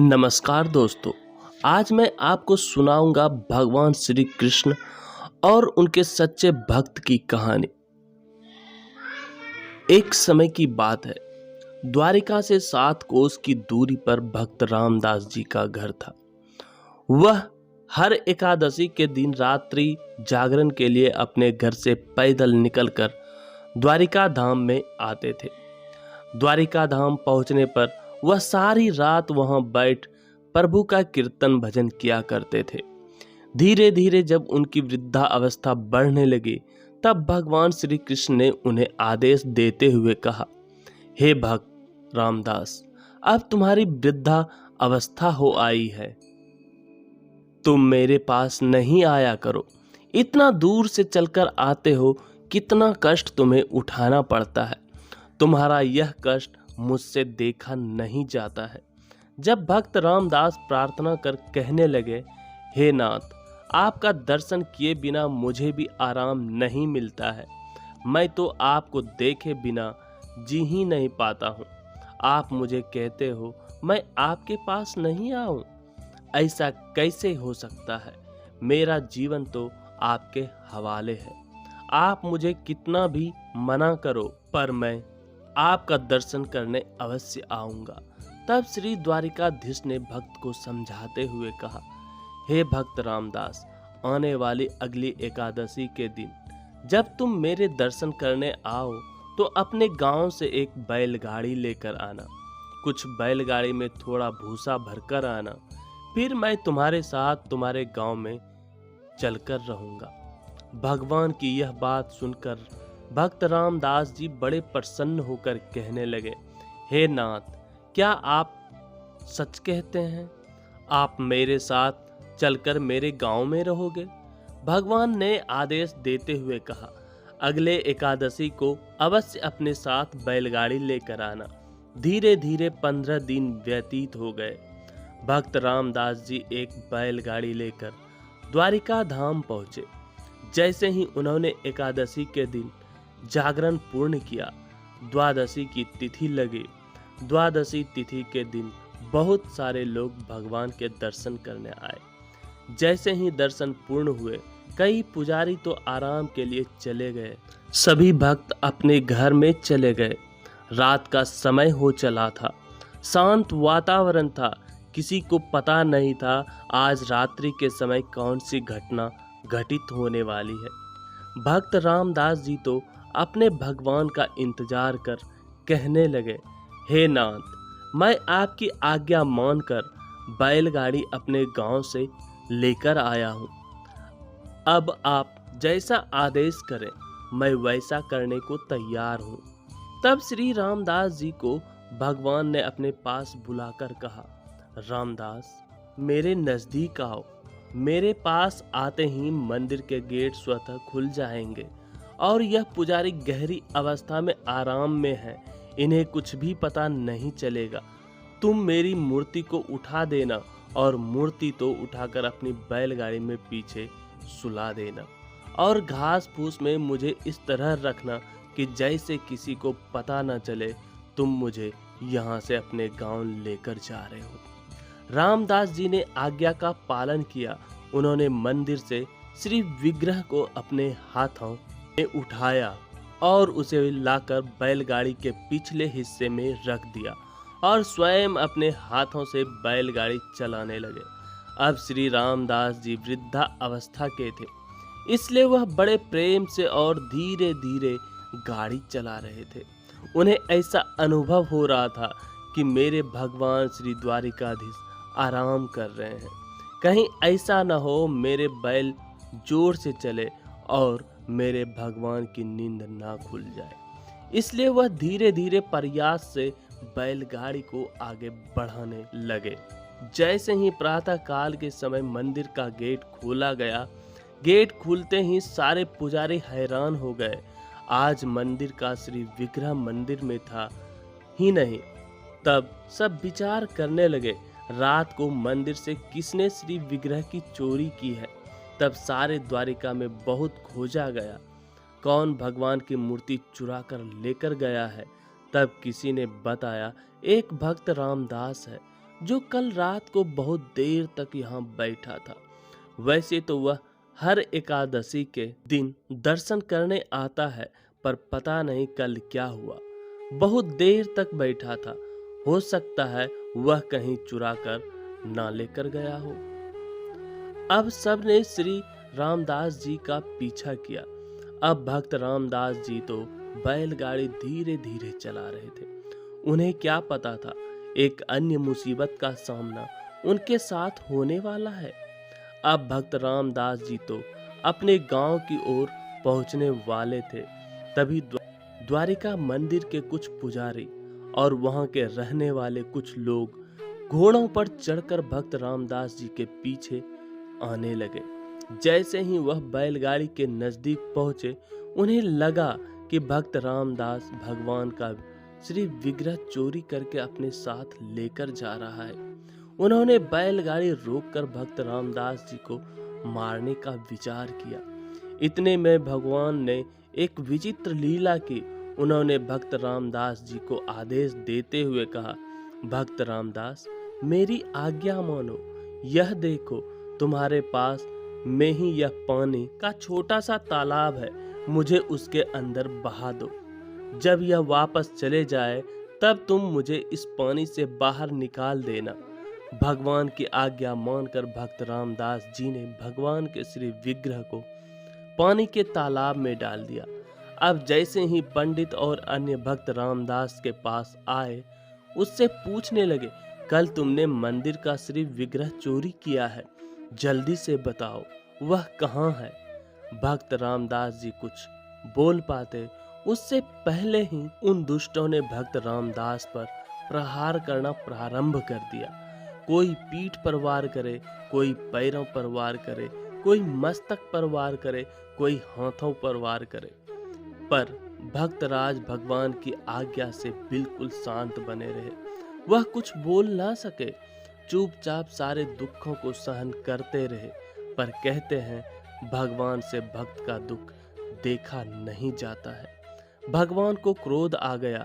नमस्कार दोस्तों। आज मैं आपको सुनाऊंगा भगवान श्री कृष्ण और उनके सच्चे भक्त की कहानी। एक समय की बात है, द्वारिका से 7 कोस की दूरी पर भक्त रामदास जी का घर था। वह हर एकादशी के दिन रात्रि जागरण के लिए अपने घर से पैदल निकलकर द्वारिका धाम में आते थे। द्वारिका धाम पहुंचने पर वह सारी रात वहां बैठ प्रभु का कीर्तन भजन किया करते थे। धीरे धीरे जब उनकी वृद्धा अवस्था बढ़ने लगी, तब भगवान श्री कृष्ण ने उन्हें आदेश देते हुए कहा, हे भक्त रामदास, अब तुम्हारी वृद्धा अवस्था हो आई है, तुम मेरे पास नहीं आया करो। इतना दूर से चलकर आते हो, कितना कष्ट तुम्हें उठाना पड़ता है। तुम्हारा यह कष्ट मुझसे देखा नहीं जाता है। जब भक्त रामदास प्रार्थना कर कहने लगे, हे नाथ, आपका दर्शन किए बिना मुझे भी आराम नहीं मिलता है। मैं तो आपको देखे बिना जी ही नहीं पाता हूँ। आप मुझे कहते हो मैं आपके पास नहीं आऊँ। ऐसा कैसे हो सकता है? मेरा जीवन तो आपके हवाले है। आप मुझे कितना भी मना करो, पर मैं आपका दर्शन करने अवश्य आऊंगा। तब श्री द्वारिकाधीश ने भक्त को समझाते हुए कहा, हे भक्त रामदास, आने वाली अगली एकादशी के दिन जब तुम मेरे दर्शन करने आओ तो अपने गांव से एक बैलगाड़ी लेकर आना। कुछ बैलगाड़ी में थोड़ा भूसा भरकर आना। फिर मैं तुम्हारे साथ तुम्हारे गांव में चलकर रहूंगा। भगवान की यह बात सुनकर भक्त रामदास जी बड़े प्रसन्न होकर कहने लगे, हे नाथ, क्या आप सच कहते हैं? आप मेरे साथ चलकर मेरे गांव में रहोगे? भगवान ने आदेश देते हुए कहा, अगले एकादशी को अवश्य अपने साथ बैलगाड़ी लेकर आना। धीरे धीरे 15 दिन व्यतीत हो गए। भक्त रामदास जी एक बैलगाड़ी लेकर द्वारिका धाम पहुंचे। जैसे ही उन्होंने एकादशी के दिन जागरण पूर्ण किया, द्वादशी की तिथि लगी। द्वादशी तिथि के दिन बहुत सारे लोग भगवान के दर्शन करने आए। जैसे ही दर्शन पूर्ण हुए, कई पुजारी तो आराम के लिए चले गए। सभी भक्त अपने घर में चले गए। रात का समय हो चला था। शांत वातावरण था। किसी को पता नहीं था आज रात्रि के समय कौन सी घटना घटित होने वाली है। भक्त रामदास जी तो अपने भगवान का इंतजार कर कहने लगे, हे नाथ, मैं आपकी आज्ञा मानकर बैलगाड़ी अपने गांव से लेकर आया हूँ। अब आप जैसा आदेश करें, मैं वैसा करने को तैयार हूँ। तब श्री रामदास जी को भगवान ने अपने पास बुलाकर कहा, रामदास, मेरे नजदीक आओ। मेरे पास आते ही मंदिर के गेट स्वतः खुल जाएंगे और यह पुजारी गहरी अवस्था में आराम में है। इन्हें कुछ भी पता नहीं चलेगा। तुम मेरी मूर्ति को उठा देना और मूर्ति तो उठाकर अपनी बैलगाड़ी में पीछे सुला देना और घास फूस में मुझे इस तरह रखना कि जैसे किसी को पता न चले तुम मुझे यहाँ से अपने गांव लेकर जा रहे हो। रामदास जी ने आज्ञा का पालन किया। उन्होंने मंदिर से श्री विग्रह को अपने हाथों में उठाया और उसे लाकर बैलगाड़ी के पिछले हिस्से में रख दिया और स्वयं अपने हाथों से बैलगाड़ी चलाने लगे। अब श्री रामदास जी वृद्धा अवस्था के थे, इसलिए वह बड़े प्रेम से और धीरे धीरे गाड़ी चला रहे थे। उन्हें ऐसा अनुभव हो रहा था कि मेरे भगवान श्री द्वारिकाधीश आराम कर रहे हैं। कहीं ऐसा न हो मेरे बैल जोर से चले और मेरे भगवान की नींद ना खुल जाए। इसलिए वह धीरे धीरे प्रयास से बैलगाड़ी को आगे बढ़ाने लगे। जैसे ही प्रातः काल के समय मंदिर का गेट खोला गया, गेट खुलते ही सारे पुजारी हैरान हो गए। आज मंदिर का श्री विग्रह मंदिर में था ही नहीं। तब सब विचार करने लगे, रात को मंदिर से किसने श्री विग्रह की चोरी की है। तब सारे द्वारिका में बहुत खोजा गया, कौन भगवान की मूर्ति चुरा कर लेकर गया है। तब किसी ने बताया, एक भक्त रामदास है, जो कल रात को बहुत देर तक यहाँ बैठा था। वैसे तो वह हर एकादशी के दिन दर्शन करने आता है, पर पता नहीं कल क्या हुआ। बहुत देर तक बैठा था। हो सकता है वह कहीं चुरा कर ना लेकर गया हो। अब सबने श्री रामदास जी का पीछा किया। अब भक्त रामदास जी तो बैलगाड़ी धीरे धीरे चला रहे थे। उन्हें क्या पता था एक अन्य मुसीबत का सामना उनके साथ होने वाला है। अब भक्त रामदास जी तो अपने गांव की ओर पहुंचने वाले थे। तभी द्वारिका मंदिर के कुछ पुजारी और वहां के रहने वाले कुछ लोग घोड़ों पर चढ़कर भक्त रामदास जी के पीछे आने लगे। जैसे ही वह बैलगाड़ी के नजदीक पहुंचे, उन्हें लगा कि भक्त रामदास भगवान का श्री विग्रह चोरी करके अपने साथ लेकर जा रहा है। उन्होंने बैलगाड़ी रोककर भक्त रामदास जी को मारने का विचार किया। इतने में भगवान ने एक विचित्र लीला की। उन्होंने भक्त रामदास जी को आदेश देते हुए कहा, भक्त रामदास, मेरी आज्ञा मानो। यह देखो, तुम्हारे पास में ही यह पानी का छोटा सा तालाब है। मुझे उसके अंदर बहा दो। जब यह वापस चले जाए तब तुम मुझे इस पानी से बाहर निकाल देना। भगवान की आज्ञा मानकर भक्त रामदास जी ने भगवान के श्री विग्रह को पानी के तालाब में डाल दिया। अब जैसे ही पंडित और अन्य भक्त रामदास के पास आए, उससे पूछने लगे, कल तुमने मंदिर का श्री विग्रह चोरी किया है, जल्दी से बताओ वह कहाँ है। भक्त रामदास जी कुछ बोल पाते उससे पहले ही उन दुष्टों ने भक्त रामदास पर प्रहार करना प्रारंभ कर दिया। कोई पीठ पर वार करे, कोई पैरों पर वार करे, कोई मस्तक पर वार करे, कोई हाथों पर वार करे। पर भक्तराज भगवान की आज्ञा से बिल्कुल शांत बने रहे। वह कुछ बोल ना सके, चुपचाप सारे दुखों को सहन करते रहे। पर कहते हैं भगवान से भक्त का दुख देखा नहीं जाता है। भगवान को क्रोध आ गया।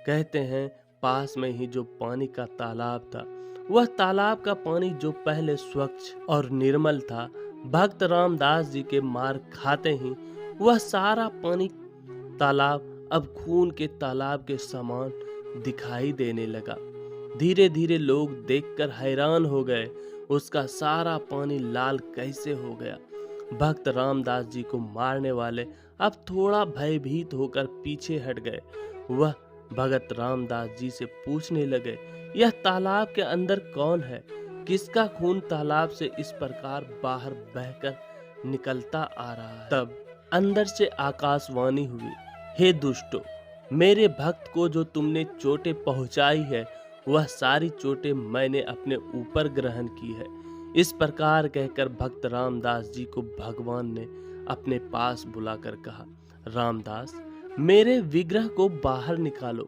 कहते हैं पास में ही जो पानी का तालाब था, वह तालाब का पानी जो पहले स्वच्छ और निर्मल था, भक्त रामदास जी के मार खाते ही वह सारा पानी तालाब अब खून के तालाब के समान दिखाई देने लगा। धीरे धीरे लोग देखकर हैरान हो गए, उसका सारा पानी लाल कैसे हो गया। भक्त रामदास जी को मारने वाले अब थोड़ा भयभीत होकर पीछे हट गए। वह भगत रामदास जी से पूछने लगे, यह तालाब के अंदर कौन है? किसका खून तालाब से इस प्रकार बाहर बहकर निकलता आ रहा है? तब अंदर से आकाशवाणी हुई, हे दुष्टों, मेरे भक्त को जो तुमने चोटें पहुंचाई है, वह सारी चोटें मैंने अपने ऊपर ग्रहण की है। इस प्रकार कहकर भक्त रामदास जी को भगवान ने अपने पास बुलाकर कहा, रामदास, मेरे विग्रह को बाहर निकालो।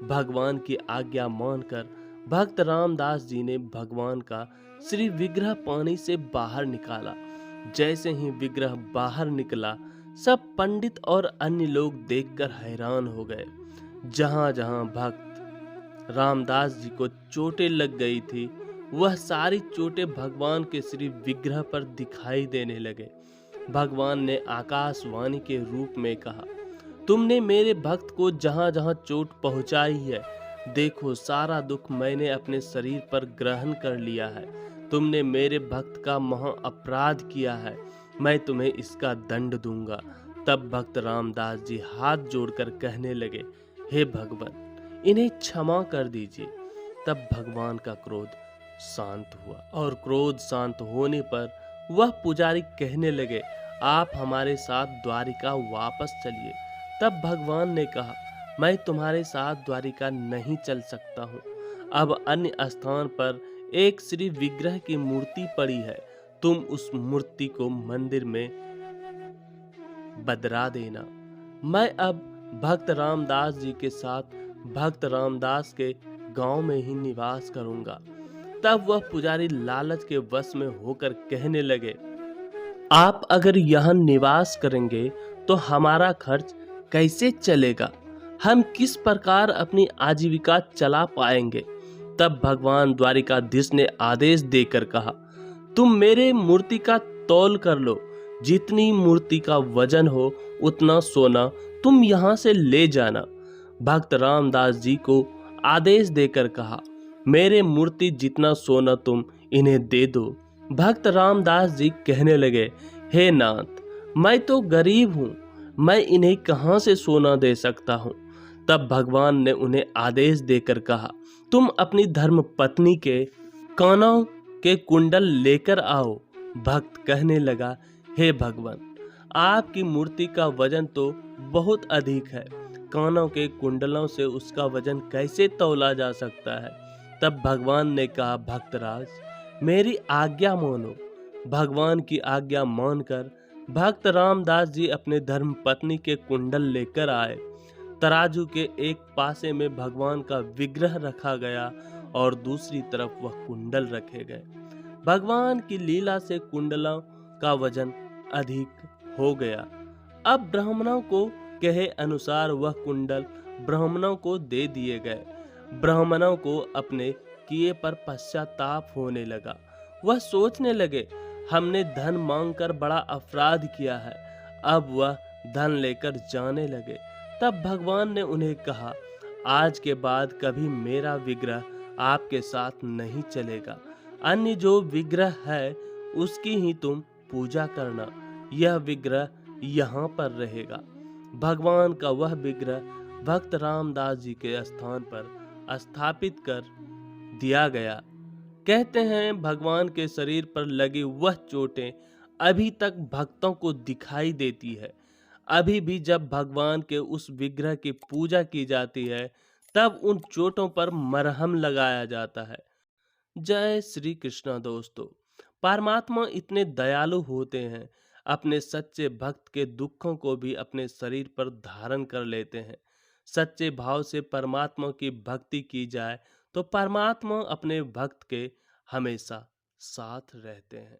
भगवान की आज्ञा मानकर भक्त रामदास जी ने भगवान का श्री विग्रह पानी से बाहर निकाला। जैसे ही विग्रह बाहर निकला, सब पंडित और अन्य लोग देखकर हैरान हो गए। जहां जहां भक्त रामदास जी को चोटें लग गई थी, वह सारी चोटें भगवान के श्री विग्रह पर दिखाई देने लगे। भगवान ने आकाशवाणी के रूप में कहा, तुमने मेरे भक्त को जहां जहां चोट पहुंचाई है, देखो सारा दुख मैंने अपने शरीर पर ग्रहण कर लिया है। तुमने मेरे भक्त का महा अपराध किया है, मैं तुम्हें इसका दंड दूंगा। तब भक्त रामदास जी हाथ जोड़कर कहने लगे, हे भगवान, इन्हें क्षमा कर दीजिए। तब भगवान का क्रोध शांत हुआ और क्रोध शांत होने पर वह पुजारी कहने लगे, आप हमारे साथ द्वारिका वापस चलिए। तब भगवान ने कहा, मैं तुम्हारे साथ द्वारिका नहीं चल सकता हूँ। अब अन्य स्थान पर एक श्री विग्रह की मूर्ति पड़ी है, तुम उस मूर्ति को मंदिर में बदरा देना। मैं अब भक्त रामदास जी के साथ भक्त रामदास के गांव में ही निवास करूंगा। तब वह पुजारी लालच के वश में होकर कहने लगे, आप अगर यहाँ निवास करेंगे तो हमारा खर्च कैसे चलेगा? हम किस प्रकार अपनी आजीविका चला पाएंगे? तब भगवान द्वारिकाधीश ने आदेश देकर कहा, तुम मेरे मूर्ति का तौल कर लो, जितनी मूर्ति का वजन हो उतना सोना तुम यहाँ से ले जाना। भक्त रामदास जी को आदेश देकर कहा, मेरे मूर्ति जितना सोना तुम इन्हें दे दो। भक्त रामदास जी कहने लगे, हे नाथ, मैं तो गरीब हूँ, मैं इन्हें कहाँ से सोना दे सकता हूँ। तब भगवान ने उन्हें आदेश देकर कहा, तुम अपनी धर्म पत्नी के कानों के कुंडल लेकर आओ। भक्त कहने लगा, हे भगवान, आपकी मूर्ति का वजन तो बहुत अधिक है, कानों के कुंडलों से उसका वजन कैसे तौला जा सकता है। तब भगवान ने कहा, भक्तराज, मेरी आज्ञा मानो। भगवान की आज्ञा मानकर भक्त रामदास जी अपने धर्म पत्नी के कुंडल लेकर आए। तराजू के एक पासे में भगवान का विग्रह रखा गया और दूसरी तरफ वह कुंडल रखे गए। भगवान की लीला से कुंडलों का वजन अधिक हो गया। अब ब्राह्मणों को कहे अनुसार वह कुंडल ब्राह्मणों को दे दिए गए। ब्राह्मणों को अपने किए पर पश्चाताप होने लगा। वह सोचने लगे, हमने धन मांगकर बड़ा अपराध किया है। अब वह धन लेकर जाने लगे। तब भगवान ने उन्हें कहा, आज के बाद कभी मेरा विग्रह आपके साथ नहीं चलेगा। अन्य जो विग्रह है उसकी ही तुम पूजा करना। यह विग्रह यहाँ पर रहेगा। भगवान का वह विग्रह भक्त रामदास जी के स्थान पर स्थापित कर दिया गया। कहते हैं भगवान के शरीर पर लगी वह चोटें अभी तक भक्तों को दिखाई देती है। अभी भी जब भगवान के उस विग्रह की पूजा की जाती है तब उन चोटों पर मरहम लगाया जाता है। जय श्री कृष्णा। दोस्तों, परमात्मा इतने दयालु होते हैं, अपने सच्चे भक्त के दुखों को भी अपने शरीर पर धारण कर लेते हैं। सच्चे भाव से परमात्मा की भक्ति की जाए तो परमात्मा अपने भक्त के हमेशा साथ रहते हैं।